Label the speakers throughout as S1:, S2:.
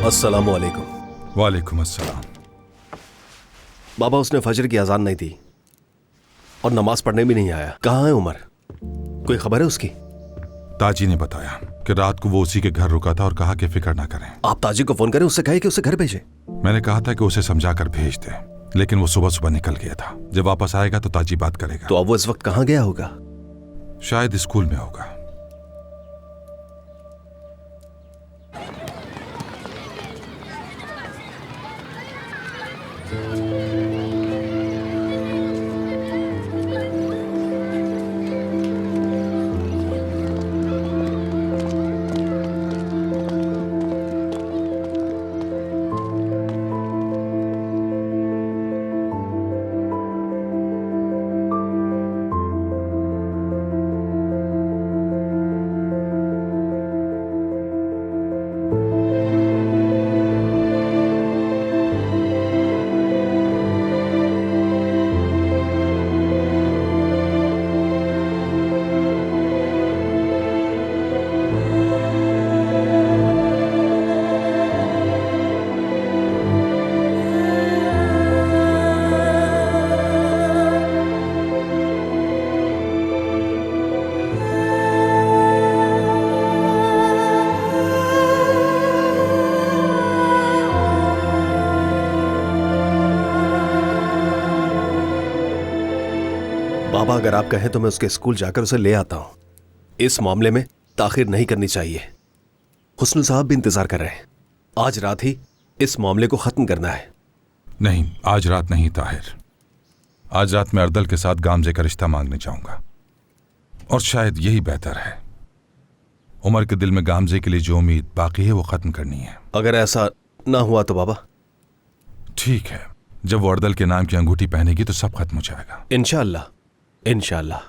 S1: अस्सलामु अलैकुम।
S2: वालेकुम अस्सलाम।
S1: बाबा, उसने फजर की अजान नहीं दी और नमाज पढ़ने भी नहीं आया। कहाँ है उमर? कोई खबर है उसकी?
S2: ताजी ने बताया कि रात को वो उसी के घर रुका था और कहा कि फिक्र ना करें।
S1: आप ताजी को फोन करें, उससे कहे कि उसे घर भेजे।
S2: मैंने कहा था कि उसे समझाकर भेज दे, लेकिन वो सुबह सुबह निकल गया था। जब वापस आएगा तो ताजी बात करेगा।
S1: तो अब वो इस वक्त कहाँ गया होगा?
S2: शायद स्कूल में होगा।
S1: बाबा, अगर आप कहें तो मैं उसके स्कूल जाकर उसे ले आता हूं। इस मामले में ताखिर नहीं करनी चाहिए। हुस्न साहब भी इंतजार कर रहे हैं। आज रात ही इस मामले को खत्म करना है।
S2: नहीं, आज रात नहीं ताहिर। आज रात मैं अर्दल के साथ गामजे का रिश्ता मांगने जाऊंगा, और शायद यही बेहतर है। उमर के दिल में गामजे के लिए जो उम्मीद बाकी है वो खत्म करनी है।
S1: अगर ऐसा ना हुआ तो बाबा?
S2: ठीक है, जब वो अर्दल के नाम की अंगूठी पहनेगी तो सब खत्म हो जाएगा।
S1: इंशाअल्लाह, इंशाअल्लाह।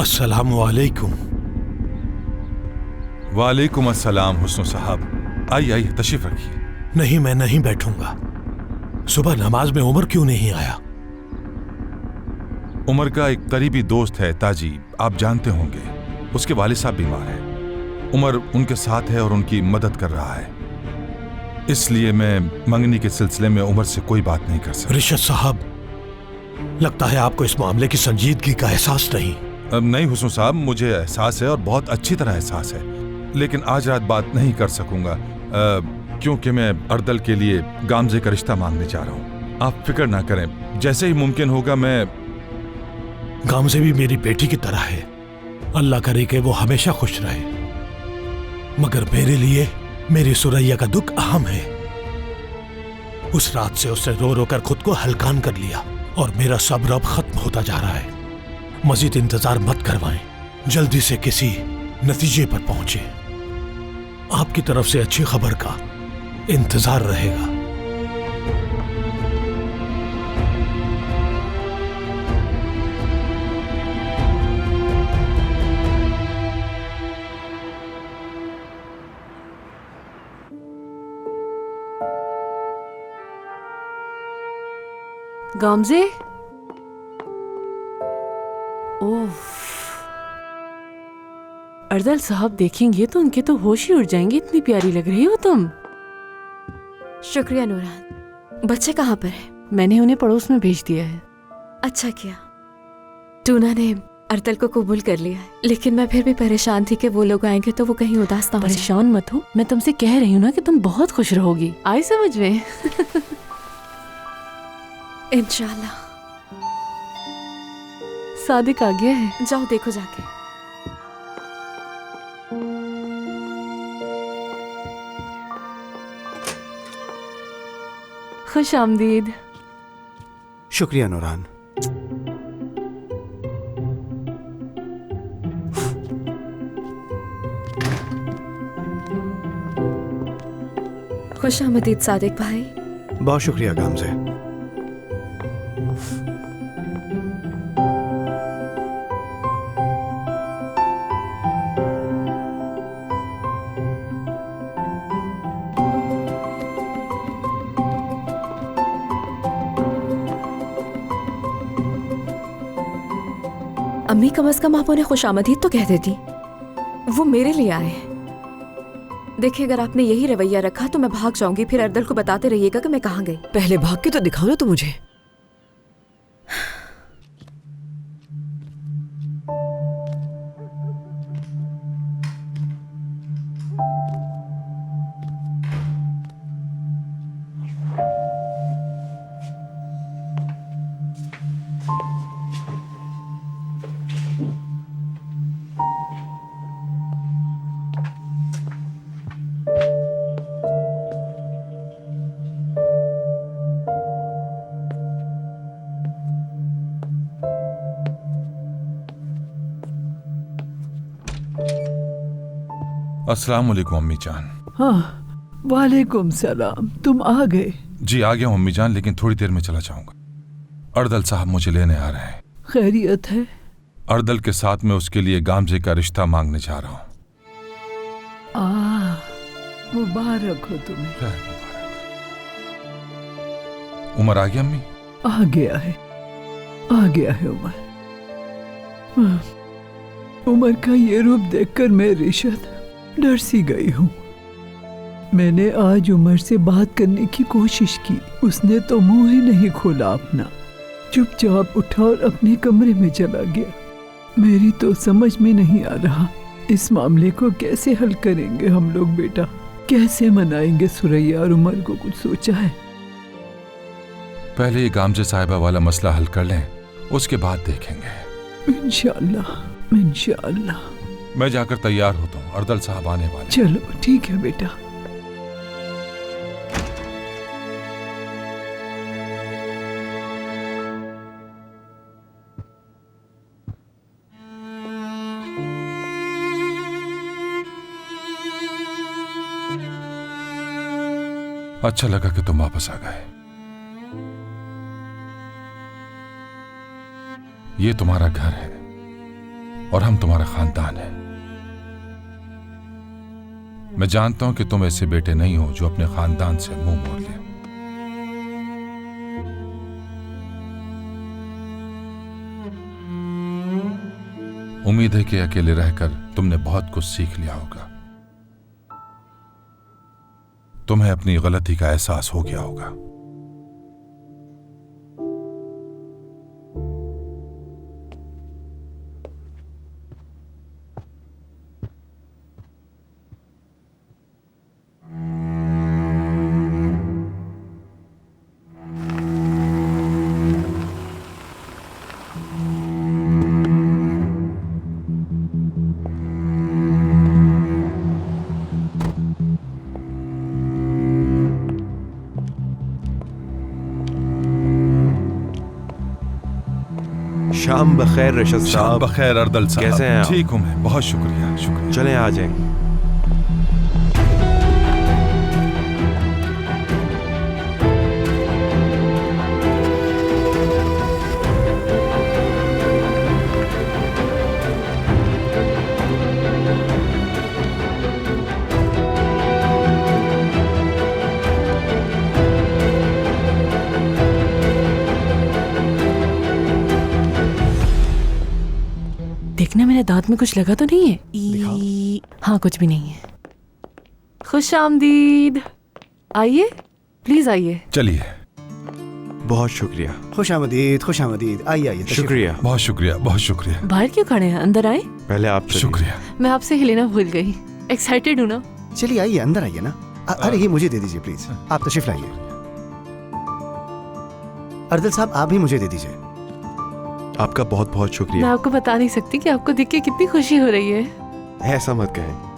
S3: अस्सलामु अलैकुम।
S2: वालेकुम अस्सलाम हुस्न साहब। आइए आइए, तशरीफ रखिए।
S3: नहीं, मैं नहीं बैठूंगा। सुबह नमाज में उमर क्यों नहीं आया?
S2: उमर का एक करीबी दोस्त है ताजी, आप जानते होंगे। उसके वालिद साहब बीमार हैं। उमर उनके साथ है और उनकी मदद कर रहा है, इसलिए मैं मंगनी के सिलसिले में उमर से कोई बात नहीं कर सकता।
S3: रिशद साहब, लगता है आपको इस मामले की संजीदगी का एहसास नहीं।
S2: नहीं हुस्न साहब, मुझे एहसास है और बहुत अच्छी तरह एहसास है, लेकिन आज रात बात नहीं कर सकूंगा क्योंकि मैं अर्दल के लिए गामजे का रिश्ता मांगने जा रहा हूँ। आप फिक्र ना करें, जैसे ही मुमकिन होगा मैं।
S3: गामजे भी मेरी बेटी की तरह है। अल्लाह करे कि वो हमेशा खुश रहे, मगर मेरे लिए मेरी सुरैया का दुख अहम है। उस रात से उसने रो रो कर खुद को हलकान कर लिया और मेरा सब्र अब खत्म होता जा रहा है। मजीद इंतजार मत करवाएं, जल्दी से किसी नतीजे पर पहुंचे। आपकी तरफ से अच्छी खबर का इंतजार रहेगा।
S4: गामजे, ओह, अर्दल साहब देखेंगे तो उनके तो होश ही उड़ जाएंगे। इतनी प्यारी लग रही हो तुम।
S5: शुक्रिया नूरान। बच्चे कहाँ पर है?
S4: मैंने उन्हें पड़ोस में भेज दिया है।
S5: अच्छा किया। टूना ने अर्दल को कबूल कर लिया है, लेकिन मैं फिर भी परेशान थी कि वो लोग आएंगे तो वो कहीं उदास ना हो जाए।
S4: परेशान मत हो, मैं तुमसे कह रही हूँ ना कि तुम बहुत खुश रहोगी। आई समझ में?
S5: इंशाल्लाह।
S4: सादिक आ गया है।
S5: जाओ देखो जाके।
S4: खुश आमदीद।
S6: शुक्रिया नूरान।
S5: खुश आमदीद सादिक भाई।
S6: बहुत शुक्रिया गामजे।
S5: अम्मी, कम से कम आप उन्हें खुश आमदीद तो कह देती। वो मेरे लिए आए हैं। देखिए, अगर आपने यही रवैया रखा तो मैं भाग जाऊंगी, फिर अर्दल को बताते रहिएगा कि मैं कहाँ गई।
S7: पहले भाग के तो दिखाओ ना तो मुझे।
S2: अस्सलाम वालेकुम अम्मी जान।
S8: हाँ, वालेकुम सलाम। तुम आ गए?
S2: जी आ गया हूं अम्मी जान, लेकिन थोड़ी देर में चला जाऊंगा। अर्दल साहब मुझे लेने आ रहे हैं।
S8: खैरियत है?
S2: अर्दल के साथ मैं उसके लिए गामजे का रिश्ता मांगने जा रहा हूँ।
S8: मुबारक हो तुम्हें।
S2: खैर, मुबारक। उमर आ गया अम्मी?
S8: आ गया है उमर। उमर का ये रूप देखकर मैं रिशत डर सी गई हूँ। मैंने आज उमर से बात करने की कोशिश की, उसने तो मुंह ही नहीं खोला अपना, चुपचाप उठा और अपने कमरे में चला गया। मेरी तो समझ में नहीं आ रहा इस मामले को कैसे हल करेंगे हम लोग बेटा, कैसे मनाएंगे सुरैया और उमर को कुछ सोचा है?
S2: पहले ये गामजे साहिबा वाला मसला हल कर लें, उसके बाद देखेंगे।
S8: इंशाअल्लाह।
S2: मैं जाकर तैयार होता हूँ, अर्दल साहब आने वाले।
S8: चलो ठीक है बेटा।
S2: अच्छा लगा कि तुम वापस आ गए। ये तुम्हारा घर है और हम तुम्हारा खानदान है। मैं जानता हूं कि तुम ऐसे बेटे नहीं हो जो अपने खानदान से मुंह मोड़ ले। उम्मीद है कि अकेले रहकर तुमने बहुत कुछ सीख लिया होगा, तुम्हें अपनी गलती का एहसास हो गया होगा।
S6: शाम बखैर रशद
S2: शाम
S6: साहब।
S2: बखैर अर्दल साहब।
S6: कैसे हैं आप?
S2: ठीक हूं मैं, बहुत शुक्रिया।
S6: चलें आ जाएं।
S4: देखना मेरे दांत में कुछ लगा तो नहीं है? हाँ, कुछ भी नहीं है। खुश आमदीद। आइए, प्लीज आइए।
S2: चलिए।
S6: बहुत शुक्रिया।
S9: खुश आमदीद। आइए
S6: शुक्रिया।
S2: बहुत शुक्रिया, बहुत शुक्रिया।
S4: बाहर क्यों खड़े हैं? अंदर आए।
S6: पहले आप चलिए।
S2: शुक्रिया।
S4: मैं आपसे ही लेना भूल गई। एक्साइटेड हूँ ना।
S9: चलिए आइए, अंदर आइए ना। अरे ये मुझे दे दीजिए प्लीज, आप तशरीफ लाइए। अर्दल साहब आप भी मुझे दे दीजिए।
S6: आपका बहुत बहुत
S4: मैं
S6: शुक्रिया।
S4: आपको बता नहीं सकती कि आपको देख के कितनी खुशी हो रही है।
S6: ऐसा मत कहें।